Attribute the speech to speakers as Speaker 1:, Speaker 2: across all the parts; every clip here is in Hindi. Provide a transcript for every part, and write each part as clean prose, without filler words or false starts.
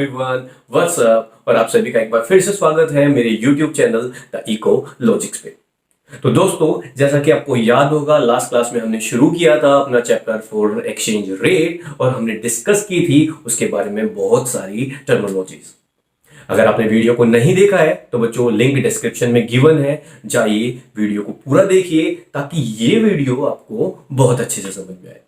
Speaker 1: Everyone, what's up. और आप सभी का एक बार फिर से स्वागत है मेरे YouTube channel the Eco Logics पे। तो दोस्तों, जैसा कि आपको याद होगा, लास्ट क्लास में हमने शुरू किया था अपना चैप्टर फॉरेन एक्सचेंज रेट और हमने डिस्कस की थी उसके बारे में बहुत सारी टर्मिनोलॉजीज। अगर आपने वीडियो को नहीं देखा है तो बच्चों लिंक डिस्क्रिप्शन में गिवन है, जाइए वीडियो को पूरा देखिए ताकि ये वीडियो आपको बहुत अच्छे से समझ में आए।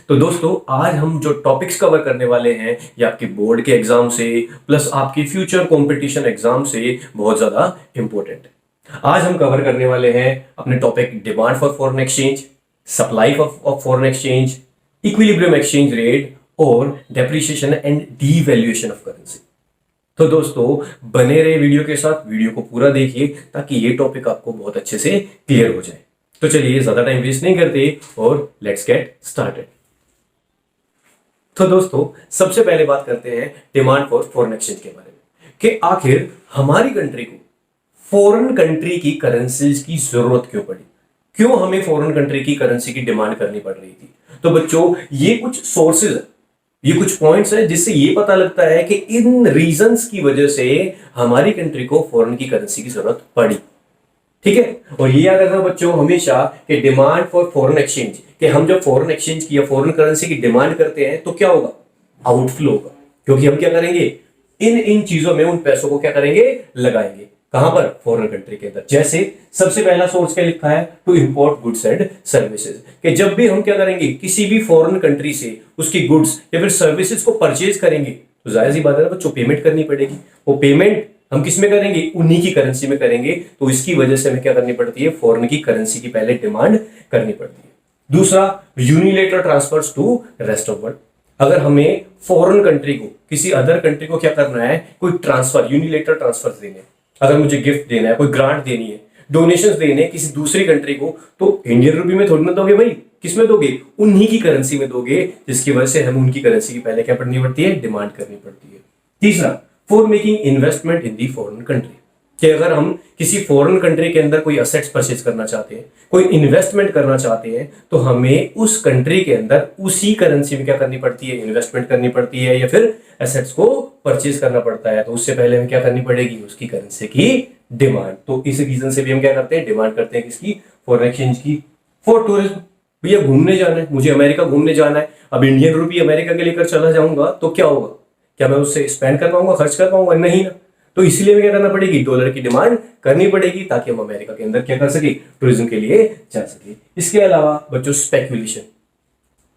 Speaker 1: तो दोस्तों, आज हम जो टॉपिक्स कवर करने वाले हैं ये आपके बोर्ड के एग्जाम से प्लस आपकी फ्यूचर कंपटीशन एग्जाम से बहुत ज्यादा इंपॉर्टेंट है। आज हम कवर करने वाले हैं अपने topic demand for foreign exchange, supply of foreign exchange, equilibrium exchange rate और depreciation and devaluation of currency. तो दोस्तों, बने रहे वीडियो के साथ, वीडियो को पूरा देखिए ताकि ये टॉपिक आपको बहुत अच्छे से क्लियर हो जाए। तो चलिए ज्यादा टाइम वेस्ट नहीं करते और लेट्स गेट स्टार्टेड। तो दोस्तों, सबसे पहले बात करते हैं डिमांड फॉर फॉरेन एक्सचेंज के बारे में कि आखिर हमारी कंट्री को फॉरेन कंट्री की करेंसीज की जरूरत क्यों पड़ी, क्यों हमें फॉरेन कंट्री की करेंसी की डिमांड करनी पड़ रही थी। तो बच्चों, ये कुछ सोर्सेज है, ये कुछ पॉइंट्स है जिससे ये पता लगता है कि इन रीजंस की वजह से हमारी कंट्री को फॉरेन की करेंसी की जरूरत पड़ी। ठीक है, और ये याद रखना बच्चों हमेशा कि डिमांड फॉर फॉरेन एक्सचेंज, कि हम जब फॉरेन एक्सचेंज की या फॉरेन करेंसी की डिमांड करते हैं तो क्या होगा, आउटफ्लो होगा। क्योंकि हम क्या करेंगे, इन चीजों में उन पैसों को क्या करेंगे, लगाएंगे। कहां पर, फॉरेन कंट्री के अंदर। जैसे सबसे पहला सोर्स क्या लिखा है, to import goods and services, कि जब भी हम क्या करेंगे किसी भी फॉरेन कंट्री से उसकी गुड्स या फिर सर्विसेज को परचेज करेंगे तो जाहिर सी बात है ना बच्चों, पेमेंट करनी पड़ेगी। वो पेमेंट हम किस में करेंगे, उन्हीं की करेंसी में करेंगे। तो इसकी वजह से हमें क्या करनी पड़ती है, फॉरेन की करेंसी की पहले डिमांड करनी पड़ती है। दूसरा, unilateral transfers to rest of world. अगर हमें फॉरेन कंट्री को किसी अदर कंट्री को क्या करना है, कोई ट्रांसफर, यूनिलेटरल ट्रांसफर देने, अगर मुझे गिफ्ट देना है, कोई ग्रांट देनी है, डोनेशंस देने किसी दूसरी कंट्री को, तो इंडियन रुपी में थोड़ी ना दोगे भाई, किस में दोगे, उन्हीं की करेंसी में दोगे, जिसकी वजह से हमें उनकी करेंसी की पहले क्या करनी पड़ती है, डिमांड करनी पड़ती है। तीसरा, for making investment in the foreign country, कि अगर हम किसी फॉरेन कंट्री के अंदर कोई असेट्स परचेज करना चाहते हैं, कोई इन्वेस्टमेंट करना चाहते हैं, तो हमें उस कंट्री के अंदर उसी करेंसी में क्या करनी पड़ती है, इन्वेस्टमेंट करनी पड़ती है या फिर एसेट्स को परचेज करना पड़ता है। तो उससे पहले हमें क्या करनी पड़ेगी, उसकी करेंसी की डिमांड। तो इस रीजन से भी हम क्या करते हैं, डिमांड करते हैं किसकी, फॉरेन एक्सचेंज की। फॉर टूरिज्म, भैया घूमने जाना है, मुझे अमेरिका घूमने जाना है, अब इंडियन रुपी अमेरिका के लेकर चला जाऊंगा तो क्या होगा, क्या मैं उससे स्पेंड कर पाऊंगा, खर्च कर पाऊंगा, नहीं ना। तो इसलिए हमें क्या करना पड़ेगी, डॉलर की डिमांड करनी पड़ेगी ताकि हम अमेरिका के अंदर क्या कर सके, टूरिज्म के लिए जा सके। इसके अलावा बच्चों स्पेकुलेशन,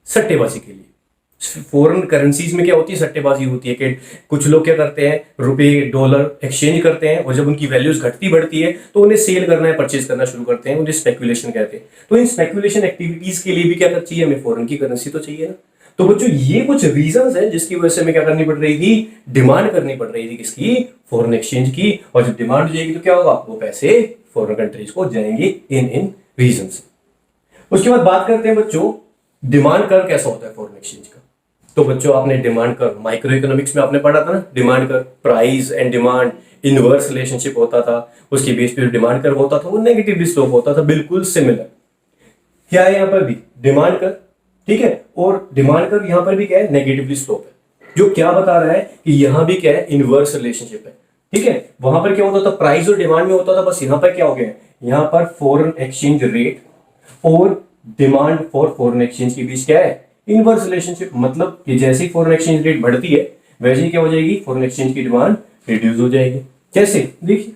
Speaker 1: सट्टेबाजी के लिए फॉरेन करेंसीज में क्या होती है, सट्टेबाजी होती है कि कुछ लोग क्या करते हैं, रुपए डॉलर एक्सचेंज करते हैं और जब उनकी वैल्यूज घटती बढ़ती है तो उन्हें सेल करना है, परचेज करना शुरू करते हैं, उन्हें स्पेकुलेशन कहते हैं। तो इन स्पेकुलेशन एक्टिविटीज के लिए भी क्या चाहिए, हमें फॉरेन की करेंसी तो चाहिए ना। तो बच्चों, ये कुछ रीजंस हैं जिसकी वजह से हमें क्या करनी पड़ रही थी, डिमांड करनी पड़ रही थी किसकी, फॉरेन एक्सचेंज की। और जब डिमांड हो जाएगी तो क्या होगा, वो पैसे फॉरेन कंट्रीज को जाएंगे इन रीजंस। उसके बाद बात करते हैं बच्चों, डिमांड कर्व कैसा होता है फॉरेन एक्सचेंज का। तो बच्चों, आपने डिमांड कर्व माइक्रो इकोनॉमिक्स में आपने पढ़ा था ना, demand curve, price and demand inverse relationship होता था, उसके बेस पे डिमांड कर्व होता था वो नेगेटिव स्लोप होता था, बिल्कुल सिमिलर। क्या है यहाँ पर भी डिमांड कर्व, ठीक है, और डिमांड कर्व यहां पर भी क्या है, नेगेटिवली स्लोप है, जो क्या बता रहा है कि यहां भी क्या है, इनवर्स रिलेशनशिप है। ठीक है, वहां पर क्या होता था, प्राइस और डिमांड में होता था, बस यहां पर क्या हो गया, यहां पर फॉरेन एक्सचेंज रेट और डिमांड फॉर फॉरेन एक्सचेंज के बीच क्या है, इनवर्स रिलेशनशिप। मतलब कि जैसे ही फॉरेन एक्सचेंज रेट बढ़ती है वैसे ही क्या हो जाएगी, फॉरेन एक्सचेंज की डिमांड रिड्यूस हो जाएगी। कैसे, देखिए,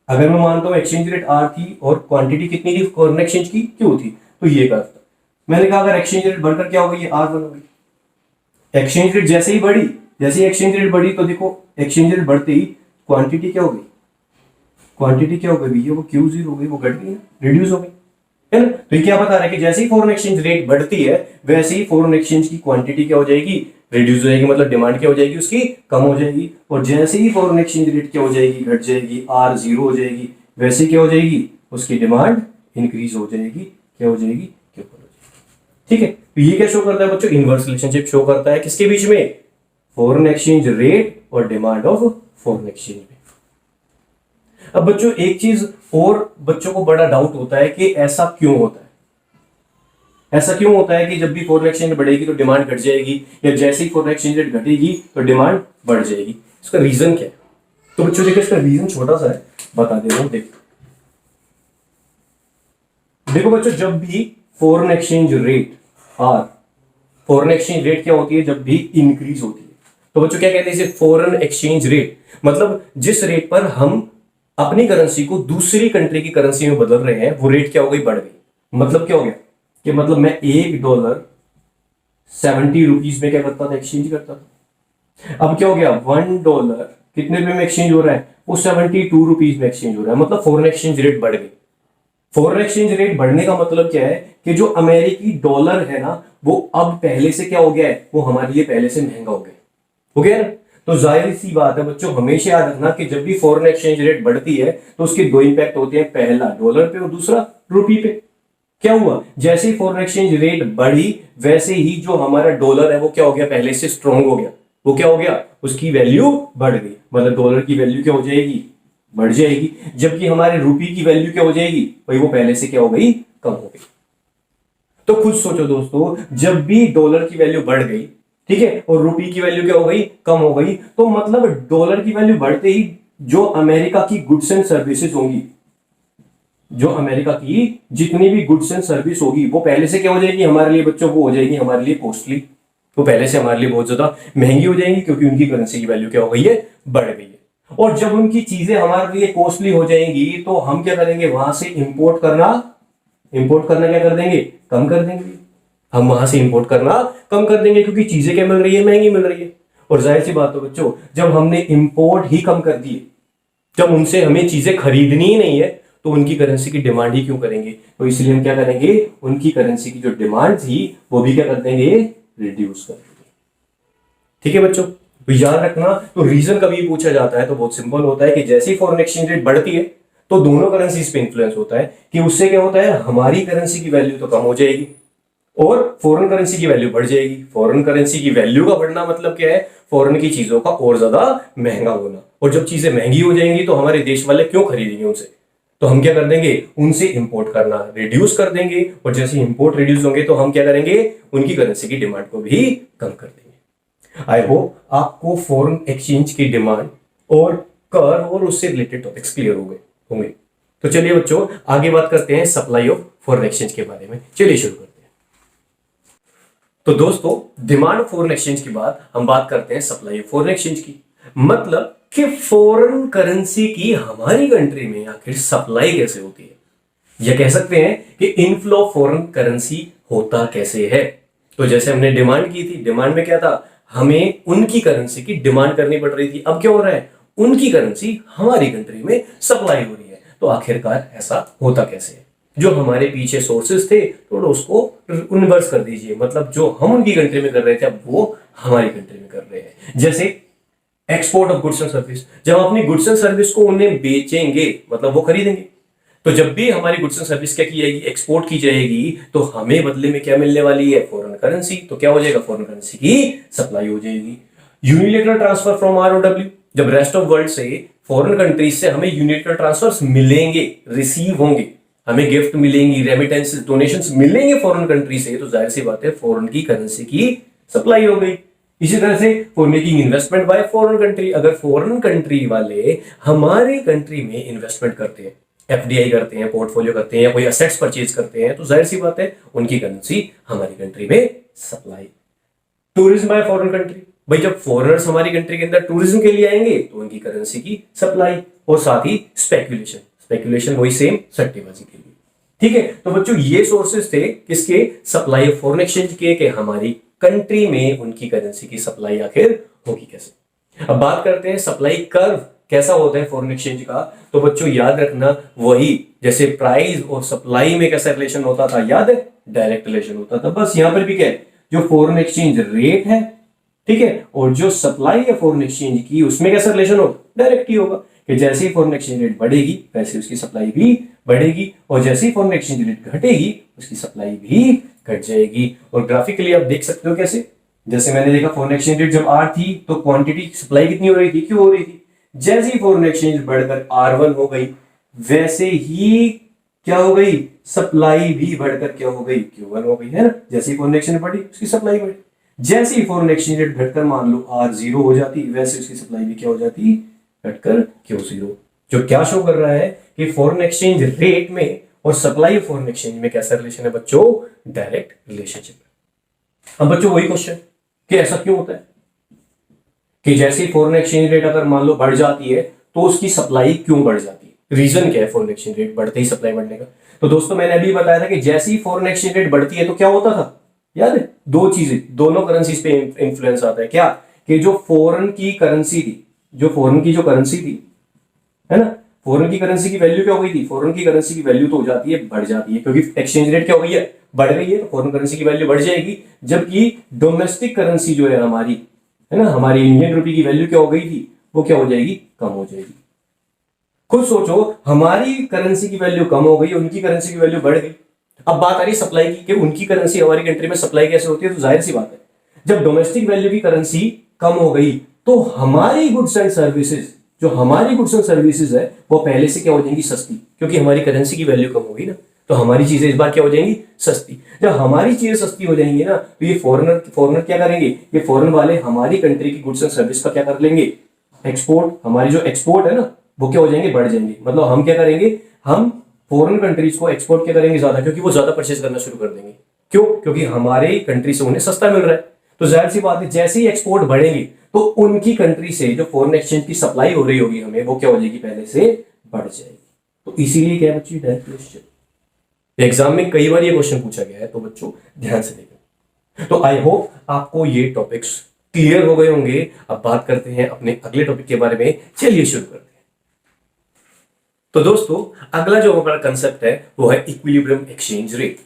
Speaker 1: अगर मैं मानता हूं एक्सचेंज रेट आर थी और क्वांटिटी कितनी थी फॉरेन एक्सचेंज की, क्यों थी, तो ये का मैंने कहा अगर एक्सचेंज रेट बढ़कर क्या हो गई, R1 हो गई। एक्सचेंज रेट जैसे ही बढ़ी, जैसे ही एक्सचेंज रेट बढ़ी तो देखो एक्सचेंज रेट बढ़ते ही क्वांटिटी क्या हो गई, क्वांटिटी क्या हो गई भैया, वो Q0 हो गई, वो घट गई, रिड्यूस हो गई, है ना। तो ये क्या बता रहा है कि जैसे ही फॉरेन एक्सचेंज रेट बढ़ती है वैसे ही फॉरेन एक्सचेंज की क्वांटिटी क्या हो जाएगी, रिड्यूस हो जाएगी, मतलब डिमांड क्या हो जाएगी, उसकी कम हो जाएगी। और जैसे ही फॉरेन एक्सचेंज रेट क्या हो जाएगी, घट जाएगी, R0 हो जाएगी, वैसे क्या हो जाएगी, उसकी डिमांड इंक्रीज हो जाएगी, क्या हो जाएगी, ठीक है। तो ये क्या शो करता है बच्चों, इनवर्स रिलेशनशिप शो करता है किसके बीच में, फॉरेन एक्सचेंज रेट और डिमांड ऑफ फॉरेन एक्सचेंज में। अब बच्चों, एक चीज और बच्चों को बड़ा डाउट होता है कि ऐसा क्यों होता है, ऐसा क्यों होता है कि जब भी फॉरेन एक्सचेंज बढ़ेगी तो डिमांड घट जाएगी, या जैसे ही फॉरेन एक्सचेंज रेट घटेगी तो डिमांड बढ़ जाएगी। इसका रीजन क्या है? तो बच्चों देखो इसका रीजन छोटा सा है, बता दे रहा हूं। देखो बच्चों, जब भी foreign exchange rate are, foreign exchange rate क्या होती है? जब भी इंक्रीज होती है। तो बच्चों क्या कहते हैं इसे? Foreign exchange rate. मतलब जिस रेट पर हम अपनी करेंसी को दूसरी कंट्री की करेंसी में बदल रहे हैं, वो रेट क्या हो गई? बढ़ गई। मतलब क्या हो गया कि मतलब मैं $1 70 रुपीज में क्या करता था? एक्सचेंज करता था। अब क्या हो गया? $1 कितने रुपए में एक्सचेंज हो रहा है? वो 72 रुपीज में एक्सचेंज हो रहा है। मतलब फॉरेन एक्सचेंज रेट बढ़ गई। फॉरेन एक्सचेंज रेट बढ़ने का मतलब क्या है कि जो अमेरिकी डॉलर है ना, वो अब पहले से क्या हो गया है? वो हमारे लिए पहले से महंगा हो गया ना। तो जाहिर सी बात है बच्चों, हमेशा याद रखना कि जब भी फॉरेन एक्सचेंज रेट बढ़ती है तो उसके दो इंपैक्ट होते हैं, पहला डॉलर पे और दूसरा रुपी पे। क्या हुआ? जैसे ही फॉरेन एक्सचेंज रेट बढ़ी, वैसे ही जो हमारा डॉलर है वो क्या हो गया? पहले से स्ट्रांग हो गया। वो क्या हो गया? उसकी वैल्यू बढ़ गई। मतलब डॉलर की वैल्यू क्या हो जाएगी? बढ़ जाएगी। जबकि हमारे रुपी की वैल्यू क्या हो जाएगी? भाई वो पहले से क्या हो गई? कम हो गई। तो खुद सोचो दोस्तों, जब भी डॉलर की वैल्यू बढ़ गई, ठीक है, और रुपी की वैल्यू क्या हो गई? कम हो गई, तो मतलब डॉलर की वैल्यू बढ़ते ही जो अमेरिका की गुड्स एंड सर्विसेज होंगी, जो अमेरिका की जितनी भी गुड्स एंड सर्विस होगी, वो पहले से क्या हो जाएगी हमारे लिए बच्चों? वो हो जाएगी हमारे लिए कॉस्टली। वो पहले से हमारे लिए बहुत ज्यादा महंगी हो जाएंगी, क्योंकि उनकी करेंसी की वैल्यू क्या हो गई है? बढ़ गई है। और जब उनकी चीजें हमारे लिए कॉस्टली हो जाएंगी, तो हम क्या करेंगे? वहां से इंपोर्ट करना क्या कर देंगे? कम कर देंगे। हम वहां से इंपोर्ट करना कम कर देंगे, क्योंकि चीजें क्या मिल रही है? महंगी मिल रही है। और जाहिर सी बात है बच्चों, जब हमने इंपोर्ट ही कम कर दिए, जब उनसे हमें चीजें खरीदनी ही नहीं है, तो उनकी करेंसी की डिमांड ही क्यों करेंगे? तो इसलिए हम क्या करेंगे? उनकी करेंसी की जो डिमांड थी वो भी क्या कर देंगे? रिड्यूस कर देंगे। ठीक है बच्चों, तो याद रखना। तो रीजन कभी पूछा जाता है तो बहुत सिंपल होता है कि जैसे ही फॉरेन एक्सचेंज रेट बढ़ती है, तो दोनों करेंसीज पे इंफ्लुएंस होता है कि उससे क्या होता है? हमारी करेंसी की वैल्यू तो कम हो जाएगी और फॉरेन करेंसी की वैल्यू बढ़ जाएगी। फॉरेन करेंसी की वैल्यू का बढ़ना मतलब क्या है? फॉरेन की चीजों का और ज्यादा महंगा होना। और जब चीजें महंगी हो जाएंगी तो हमारे देश वाले क्यों खरीदेंगे उनसे? तो हम क्या कर देंगे? उनसे इंपोर्ट करना रिड्यूस कर देंगे। और जैसे इंपोर्ट रिड्यूस होंगे तो हम क्या करेंगे? उनकी करेंसी की डिमांड को भी कम कर देंगे। आई होप आपको फॉरेन एक्सचेंज की डिमांड और कर और उससे रिलेटेड टॉपिक्स क्लियर हो गए होंगे। तो चलिए बच्चों, आगे बात करते हैं सप्लाई ऑफ फॉरेन एक्सचेंज के बारे में। चलिए शुरू करते हैं। तो दोस्तों, डिमांड फॉरेन एक्सचेंज के बाद हम बात करते हैं सप्लाई ऑफ फॉरेन एक्सचेंज की। मतलब कि फॉरेन करेंसी की हमारी कंट्री में आखिर सप्लाई कैसे होती है, या कह सकते हैं कि इनफ्लो ऑफ फॉरेन करेंसी होता कैसे है। तो जैसे हमने डिमांड की थी, डिमांड में क्या था? हमें उनकी करेंसी की डिमांड करनी पड़ रही थी। अब क्या हो रहा है? उनकी करेंसी हमारी कंट्री में सप्लाई हो रही है। तो आखिरकार ऐसा होता कैसे है? जो हमारे पीछे सोर्सेस थे, थोड़ा उसको इन्वर्स कर दीजिए। मतलब जो हम उनकी कंट्री में कर रहे थे, अब वो हमारी कंट्री में कर रहे हैं। जैसे export of goods and service, जब हम अपनी गुड्स एंड सर्विस को उन्हें बेचेंगे, मतलब वो खरीदेंगे, तो जब भी हमारी गुड्स एंड सर्विस क्या की जाएगी? एक्सपोर्ट की जाएगी, तो हमें बदले में क्या मिलने वाली है? Foreign currency. तो क्या हो जाएगा? फॉरेन करेंसी की सप्लाई हो जाएगी। यूनिलेटरल ट्रांसफर फ्रॉम ROW, जब रेस्ट ऑफ वर्ल्ड से फॉरेन कंट्रीज से हमें यूनिलेटरल ट्रांसफर्स मिलेंगे, रिसीव होंगे, हमें गिफ्ट मिलेंगी, रेमिटेंस डोनेशंस मिलेंगे फॉरेन कंट्री से, तो जाहिर सी बात है फॉरेन की करेंसी की सप्लाई हो गई। इसी तरह से for making investment by foreign country, अगर फॉरेन कंट्री वाले हमारी कंट्री में इन्वेस्टमेंट करते हैं, FDI करते हैं, पोर्टफोलियो करते हैं, या कोई असेट्स परचेज करते हैं, तो जाहिर सी बात है उनकी करेंसी हमारी कंट्री में supply. Tourism bye foreign country, भाई जब फॉरेनर्स हमारी कंट्री के अंदर टूरिज्म के लिए आएंगे तो उनकी करेंसी की सप्लाई। और साथ ही स्पेकुलेशन, स्पेकुलेशन वही सेम सट्टेबाजी के लिए। ठीक है, तो बच्चों ये सोर्सेस थे किसके? सप्लाई ऑफ फॉरेन एक्सचेंज के, कि हमारी कंट्री में उनकी करेंसी की सप्लाई आखिर होगी कैसे। अब बात करते हैं सप्लाई कर्व कैसा होता है फॉरेन एक्सचेंज का। तो बच्चों याद रखना, वही जैसे प्राइस और सप्लाई में कैसा रिलेशन होता था, याद है? डायरेक्ट रिलेशन होता था। बस यहां पर भी क्या है? जो फॉरेन एक्सचेंज रेट है, ठीक है, और जो सप्लाई है फॉरेन एक्सचेंज की, उसमें कैसा रिलेशन हो? डायरेक्ट ही होगा कि जैसे ही फॉरेन एक्सचेंज रेट बढ़ेगी वैसे उसकी सप्लाई भी बढ़ेगी, और जैसे ही फॉरेन एक्सचेंज रेट घटेगी उसकी सप्लाई भी घट जाएगी। और ग्राफिकली आप देख सकते हो कैसे? जैसे मैंने देखा फॉरेन एक्सचेंज रेट जब R थी तो क्वांटिटी सप्लाई कितनी हो रही थी? क्यों हो रही थी? जैसे ही फॉरेन एक्सचेंज बढ़कर R1 हो गई, वैसे ही क्या हो गई? सप्लाई भी बढ़कर क्या हो गई? Q1 हो गई, है ना? जैसे ही फॉरेन एक्सचेंज बढ़ी उसकी सप्लाई बढ़ी। जैसे ही फॉरेन एक्सचेंज रेट घटकर मान लो R0 हो जाती, वैसे उसकी सप्लाई भी क्या हो जाती, घटकर Q0। जो क्या शो कर रहा है कि फॉरेन एक्सचेंज रेट में और सप्लाई ऑफ फॉरेन एक्सचेंज में कैसा रिलेशन है बच्चों, डायरेक्ट रिलेशनशिप है। अब बच्चों वही क्वेश्चन कि ऐसा क्यों होता है कि जैसे ही फॉरेन एक्सचेंज रेट अगर मान लो बढ़ जाती है तो उसकी सप्लाई क्यों बढ़ जाती है, रीजन क्या है फॉरेन एक्सचेंज रेट बढ़ते ही सप्लाई बढ़ने का। तो दोस्तों मैंने अभी बताया था कि जैसे ही फॉरेन एक्सचेंज रेट बढ़ती है तो क्या होता था, याद है, दो चीजें, दोनों करेंसीज पे इंफ्लुएंस आता है। क्या कि जो फॉरेन की करेंसी थी, जो फॉरेन की जो करेंसी थी, है ना, फॉरेन की करेंसी की वैल्यू क्या हो गई थी, फॉरेन की करेंसी की वैल्यू तो हो जाती है, बढ़ जाती है, क्योंकि एक्सचेंज रेट क्या हो गई है, बढ़ गई है, तो फॉरेन करेंसी की वैल्यू बढ़ जाएगी। जबकि डोमेस्टिक करेंसी जो है हमारी, है ना, हमारी इंडियन रुपी की वैल्यू क्या हो गई थी, वो क्या हो जाएगी, कम हो जाएगी। खुद सोचो, हमारी करेंसी की वैल्यू कम हो गई, उनकी करेंसी की वैल्यू बढ़ गई। अब बात आ रही सप्लाई की कि उनकी करेंसी हमारी कंट्री में सप्लाई कैसे होती है, तो जाहिर सी बात है जब डोमेस्टिक वैल्यू की करेंसी कम हो गई तो हमारी गुड्स एंड सर्विसेज, जो हमारी गुड्स एंड सर्विसेज है वो पहले से क्या हो जाएंगी, सस्ती, क्योंकि हमारी करेंसी की वैल्यू कम होगी ना, तो हमारी चीजें इस बार क्या हो जाएंगी, सस्ती। जब हमारी चीजें सस्ती हो जाएंगी ना तो ये फॉरेनर क्या करेंगे, ये फॉरेन वाले हमारी कंट्री की गुड्स एंड सर्विस का क्या कर लेंगे, एक्सपोर्ट, हमारी जो एक्सपोर्ट है ना वो क्या हो जाएंगे, बढ़ जाएंगे। मतलब हम क्या करेंगे, हम फॉरेन कंट्रीज को एक्सपोर्ट क्या करेंगे ज्यादा, क्योंकि वो ज्यादा परचेज करना शुरू कर देंगे। क्यों, क्योंकि हमारे कंट्री से उन्हें सस्ता मिल रहा है। तो जाहिर सी बात है जैसे ही एक्सपोर्ट बढ़ेंगे तो उनकी कंट्री से जो फॉरेन एक्सचेंज की सप्लाई हो रही होगी हमें, वो क्या हो जाएगी, पहले से बढ़ जाएगी। तो इसीलिए क्या है बच्चों, डायरेक्ट रिलेशनशिप। एग्जाम में कई बार ये क्वेश्चन पूछा गया है, तो बच्चों ध्यान से देखो। तो आई होप आपको ये टॉपिक्स क्लियर हो गए होंगे। अब बात करते हैं अपने अगले टॉपिक के बारे में, चलिए शुरू करते हैं। तो दोस्तों अगला जो हमारा कंसेप्ट है वो है इक्विलिब्रियम एक्सचेंज रेट।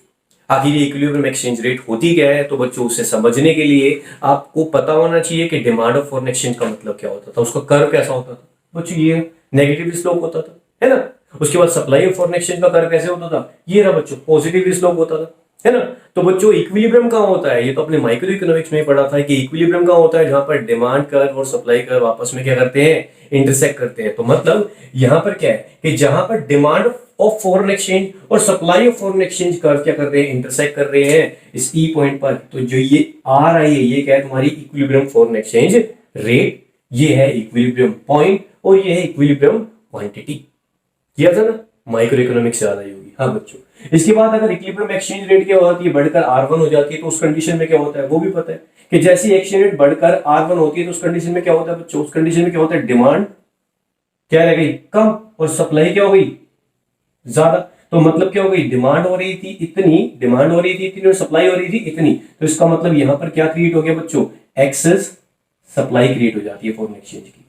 Speaker 1: आखिर ये इक्विलिब्रियम एक्सचेंज रेट होती क्या है, तो बच्चों उसे समझने के लिए आपको पता होना चाहिए कि डिमांड ऑफ फॉरेन एक्सचेंज का मतलब क्या होता था, उसका कर्व कैसा होता था। बच्चों ये नेगेटिव स्लोप होता था, है ना। उसके बाद सप्लाई ऑफ फॉरेन एक्सचेंज का कर्व कैसे होता था, ये रहा बच्चों, पॉजिटिव स्लोप होता था, है ना। तो बच्चों इक्विलिब्रियम कहां होता है, ये तो अपने माइक्रो इकोनॉमिक्स में पढ़ा था कि इक्विलिब्रियम कहां होता है, जहां पर डिमांड कर्व और सप्लाई कर्व आपस में क्या करते हैं, इंटरसेक्ट करते हैं। तो मतलब यहां पर क्या है कि जहां पर डिमांड ऑफ फॉरेन एक्सचेंज और supply of foreign exchange curve क्या कर रहे हैं, इंटरसेक्ट कर रहे हैं इस ई पॉइंट पर। तो जो ये आर आई है, ये क्या है, तुम्हारी इक्विलिब्रियम फॉरेन एक्सचेंज रेट, ये है इक्विलिब्रियम पॉइंट, और ये है इक्विलिब्रियम क्वांटिटी। किया था ना, माइक्रो इकोनॉमिक्स याद आई होगी। हाँ बच्चों, इसके बाद अगर इक्विलिब्रियम एक्सचेंज रेट क्या होती है, बढ़कर R1 हो जाती है, तो उस कंडीशन में क्या होता है वो भी पता है कि जैसे एक्सचेंज रेट बढ़कर R1 होती है तो उस कंडीशन में क्या होता है बच्चों, उस कंडीशन में क्या होता है, डिमांड क्या रह गई, कम, और सप्लाई क्या हो गई, ज्यादा। तो मतलब क्या हो गई, डिमांड हो रही थी इतनी, डिमांड हो रही थी इतनी और सप्लाई हो रही थी इतनी। तो इसका मतलब यहां पर क्या क्रिएट हो गया बच्चों, एक्सेस सप्लाई क्रिएट हो जाती है फॉरेन एक्सचेंज की।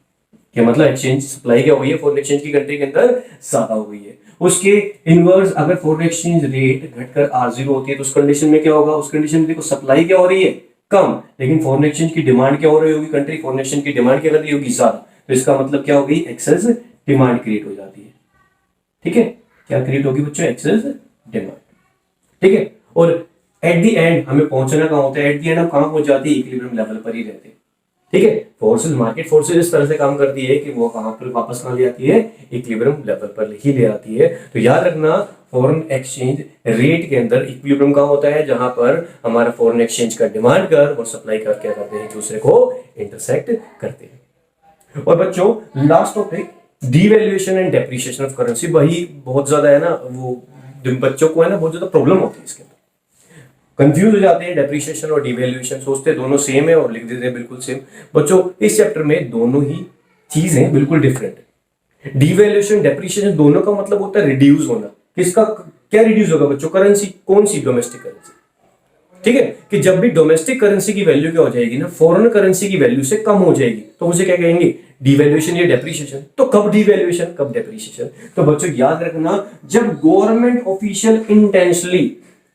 Speaker 1: क्या मतलब, एक्सचेंज सप्लाई क्या हो गई है फॉरेन एक्सचेंज की कंट्री के अंदर, ज्यादा हो गई है। उसके इनवर्स अगर फॉरेन एक्सचेंज रेट घटकर R0 होती है तो उस कंडीशन में क्या होगा, उस कंडीशन में देखो सप्लाई क्या हो रही है, कम, लेकिन फॉरेन एक्सचेंज की डिमांड क्या हो रही होगी, कंट्री फॉरेन एक्सचेंज की डिमांड क्या कर रही होगी, ज्यादा। तो इसका मतलब क्या हो गई, एक्सेस डिमांड क्रिएट हो जाती है। ठीक है, क्या क्रिएट होगी बच्चों, एक्सेस डिमांड। ठीक है, और एट द एंड हमें पहुंचना कहां होता है, एट द एंड हम कहां पहुंच जाते हैं, इक्विलिब्रियम लेवल पर ही रहते हैं। ठीक है, फोर्सेस, मार्केट फोर्सेस इस तरह से काम करती है कि वो कहां पर वापस कहां ले आती है, इक्विलिब्रियम लेवल पर ही ले आती है। तो याद रखना, फॉरेन एक्सचेंज रेट के अंदर इक्विलिब्रियम कहां होता है, जहां पर हमारा फॉरेन एक्सचेंज का डिमांड कर्व और सप्लाई कर्व क्या करते हैं, एक दूसरे को इंटरसेक्ट करते हैं। और बच्चों last topic, devaluation and depreciation of currency. वही बहुत ज्यादा है ना, वो बच्चों को है ना बहुत ज्यादा प्रॉब्लम होती है, इसके अंदर कंफ्यूज हो जाते हैं। डेप्रिसिएशन और डिवैल्यूएशन सोचते हैं दोनों सेम है और लिख देते हैं बिल्कुल सेम। बच्चों इस चैप्टर में दोनों ही चीजें बिल्कुल डिफरेंट है। डिवैल्यूएशन डेप्रिसिएशन दोनों का मतलब होता है रिड्यूस होना। किसका क्या रिड्यूस होगा बच्चों, करेंसी, कौन सी, डोमेस्टिक करेंसी। ठीक है, कि जब भी डोमेस्टिक करेंसी की वैल्यू क्या हो जाएगी ना, फॉरेन करेंसी की वैल्यू से कम हो जाएगी, तो उसे क्या कहेंगे, डिवैल्यूएशन या डेप्रिसिएशन। तो कब डिवैल्यूएशन, कब डेप्रिसिएशन, तो बच्चों याद रखना, जब गवर्नमेंट ऑफिशियल इंटेंशनली,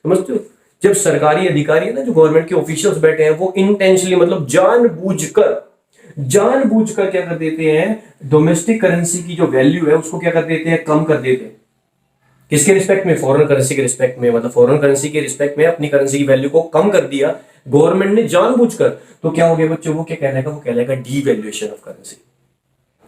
Speaker 1: समझते हो, जब सरकारी अधिकारी है ना, जो गवर्नमेंट के ऑफिशियल्स बैठे हैं, वो इंटेंशनली मतलब जानबूझकर क्या कर देते हैं, डोमेस्टिक करेंसी की जो वैल्यू है उसको क्या कर देते हैं, कम कर देते हैं। किसके रिस्पेक्ट में, फॉरेन करेंसी के रिस्पेक्ट में। मतलब फॉरेन करेंसी के रिस्पेक्ट में अपनी करेंसी की वैल्यू को कम कर दिया गवर्नमेंट ने जानबूझकर, तो क्या हो गया बच्चों, वो क्या कहलाएगा, वो कहलाएगा डिवैल्यूएशन ऑफ करेंसी।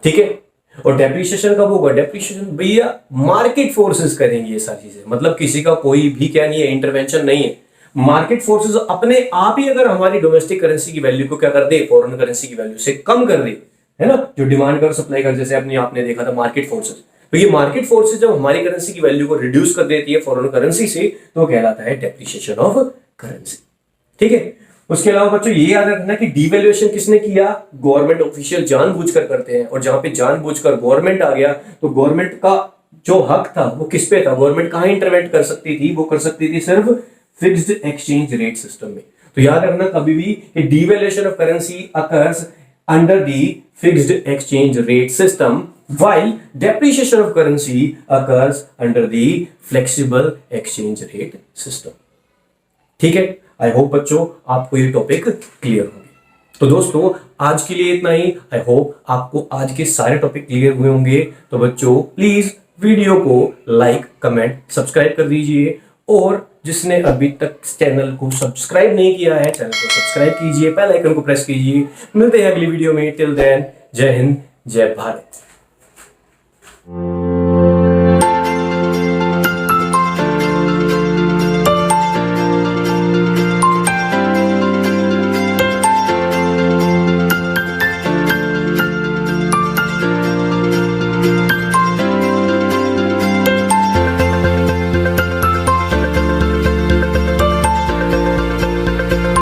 Speaker 1: ठीक है, और डेप्रिसिएशन कब होगा, डेप्रिसिएशन भैया मार्केट फोर्सेस करेंगे ये सारी चीजें। मतलब किसी का कोई भी क्या नहीं है, इंटरवेंशन नहीं है। मार्केट फोर्सेस अपने आप ही अगर हमारी डोमेस्टिक करेंसी की वैल्यू को क्या कर दे, फॉरेन करेंसी की वैल्यू से कम कर दे, है ना, जो डिमांड कर सप्लाई कर, जैसे अपने आपने देखा था मार्केट फोर्सेस। तो ये मार्केट फोर्सेस जब हमारी करेंसी की वैल्यू को रिड्यूस कर देती है फॉरेन करेंसी से, तो वो कहलाता है डेप्रिसिएशन ऑफ करेंसी। ठीक है। उसके अलावा बच्चों ये याद रखना कि डिवैल्यूएशन किसने किया, गवर्नमेंट ऑफिशियल जानबूझकर करते हैं, और जहां पे जानबूझकर गवर्नमेंट आ गया तो गवर्नमेंट का जो हक था वो किस पे था, गवर्नमेंट कहां इंटरवेंट कर सकती थी, वो कर सकती थी सिर्फ फिक्स्ड एक्सचेंज रेट सिस्टम में। तो याद रखना कभी भी कि devaluation of currency occurs under the fixed exchange rate system while depreciation of currency occurs under the flexible exchange rate system। ठीक है। आई होप बच्चों आपको ये टॉपिक क्लियर हो गया। तो दोस्तों आज के लिए इतना ही। आई होप आपको आज के सारे टॉपिक क्लियर हुए होंगे। तो बच्चों प्लीज वीडियो को लाइक, कमेंट, सब्सक्राइब कर दीजिए, और जिसने अभी तक चैनल को सब्सक्राइब नहीं किया है, चैनल को सब्सक्राइब कीजिए, बेल आइकन को प्रेस कीजिए। मिलते हैं अगली वीडियो में। टिल देन, जय हिंद, जय भारत।